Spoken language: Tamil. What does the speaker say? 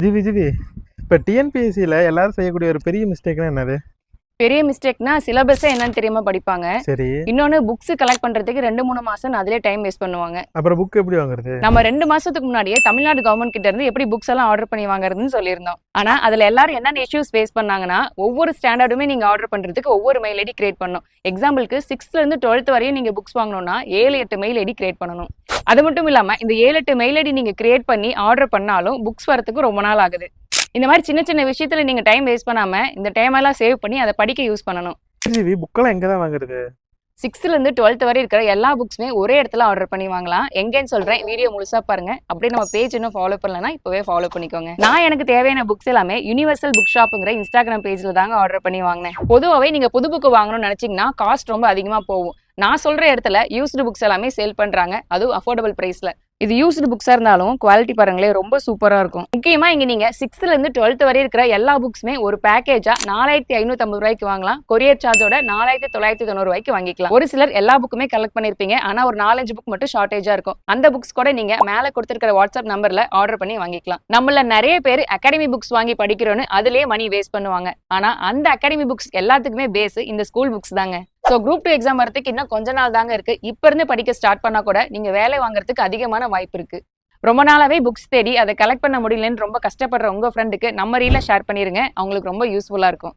ஜிவி ஜிவி இப்போ டிஎன்பிஎஸ்சியில் எல்லாரும் செய்யக்கூடிய ஒரு பெரிய மிஸ்டேக்னா என்னது? பெரிய மிஸ்டேக்னா சிலபஸே என்னன்னு தெரியாம படிப்பாங்க. சரி, இன்னொன்னு புக்ஸ் கலெக்ட் பண்றதுக்கு 2-3 மாசம் அதிலே டைம் வேஸ்ட் பண்ணுவாங்க. அப்புறம் புக் எப்படி வாங்குறது? நம்ம 2 மாசத்துக்கு முன்னாடியே தமிழ்நாடு கவர்மெண்ட் கிட்ட இருந்து எப்படி புக்ஸ் எல்லாம் ஆர்டர் பண்ணி வாங்குறதுன்னு சொல்லியிருந்தோம். ஆனா அதுல எல்லாரும் என்னென்ன இஷ்யூஸ் ஃபேஸ் பண்ணாங்கன்னா, ஒவ்வொரு ஸ்டாண்டர்டுமே நீங்க ஆர்டர் பண்றதுக்கு ஒவ்வொரு மெயில் ஐடி கிரியேட் பண்ணணும். எக்ஸாம்பிளுக்கு 6th ல இருந்து 12th வரையும் நீங்க புக்ஸ் வாங்கணும்னா 7-8 மெயில் ஐடி கிரியேட் பண்ணணும். அது மட்டும் இல்லாம இந்த 7-8 மெயில் ஐடி நீங்க கிரியேட் பண்ணி ஆர்டர் பண்ணாலும் புக்ஸ் வரதுக்கு ரொம்ப நாள் ஆகுது. இந்த மாதிரி சின்ன சின்ன விஷயத்துல நீங்க டைம் வேஸ்ட் பண்ணாம இந்த டைம் எல்லாம் சேவ் பண்ணி அதை படிக்க யூஸ் பண்ணணும். ஜிவி புக்கெல்லாம் எங்கே தான் வாங்குறது? 6th ல இருந்து 12th வரை இருக்கிற எல்லா புக்ஸுமே ஒரே இடத்துல ஆர்டர் பண்ணி வாங்கலாம். எங்கன்னு சொல்றேன், வீடியோ முழுசா பாருங்க. அப்படியே நம்ம பேஜ் இன்னும் ஃபாலோ பண்ணலன்னா இப்பவே ஃபாலோ பண்ணிக்கோங்க. நான் எனக்கு தேவையான புக்ஸ் எல்லாமே யுனிவர்சல் புக் ஷாப்புங்கிற இன்ஸ்டாகிராம் பேஜ்ல தாங்க ஆர்டர் பண்ணி வாங்கினேன். பொதுவாகவே நீங்க புது புக்கு வாங்கணும்னு நினைச்சீங்கன்னா காஸ்ட் ரொம்ப அதிகமா போகும். நான் சொல்ற இடத்துல யூஸ்டு புக்ஸ் எல்லாமே சேல் பண்றாங்க, அதுவும் அஃபோர்டபுள் பிரைஸ்ல. இது யூஸ்டு புக்ஸா இருந்தாலும் குவாலிட்டி பாருங்களேன், ரொம்ப சூப்பரா இருக்கும். முக்கியமா இங்க நீங்க 6th ல இருந்து 12th வரை இருக்கிற எல்லா புக்ஸுமே ஒரு பேக்கேஜா 4550 ரூபாய்க்கு வாங்கலாம். கொரியர் சார்ஜோட 4990 ரூபாய்க்கு வாங்கிக்கலாம். ஒரு சிலர் எல்லா புக்குமே கலெக்ட் பண்ணிருப்பீங்க, ஆனா ஒரு 4-5 புக் மட்டும் ஷார்டேஜா இருக்கும். அந்த புக்ஸ் கூட நீங்க மேல கொடுத்திருக்கிற வாட்ஸ்அப் நம்பர்ல ஆர்டர் பண்ணி வாங்கிக்கலாம். நம்மள நிறைய பேர் அகாடமி புக்ஸ் வாங்கி படிக்கிறோன்னு அதுலயே மணி வேஸ்ட் பண்ணுவாங்க. ஆனா அந்த அகாடமி புக்ஸ் எல்லாத்துக்குமே பேஸ் இந்த ஸ்கூல் புக்ஸ் தாங்க. ஸோ குரூப் 2 எக்ஸாம் வரதுக்கு இன்னும் கொஞ்ச நாள் தாங்க இருக்கு. இப்ப இருந்து படிக்க ஸ்டார்ட் பண்ணா கூட நீங்க வேலை வாங்குறதுக்கு அதிகமான வாய்ப்பு இருக்கு. ரொம்ப நாளாவே புக்ஸ் தேடி அதை கலெக்ட் பண்ண முடியலன்னு ரொம்ப கஷ்டப்படுற உங்க ஃப்ரெண்டுக்கு நம்ம ரீல ஷேர் பண்ணிருங்க, அவங்களுக்கு ரொம்ப யூஸ்ஃபுல்லா இருக்கும்.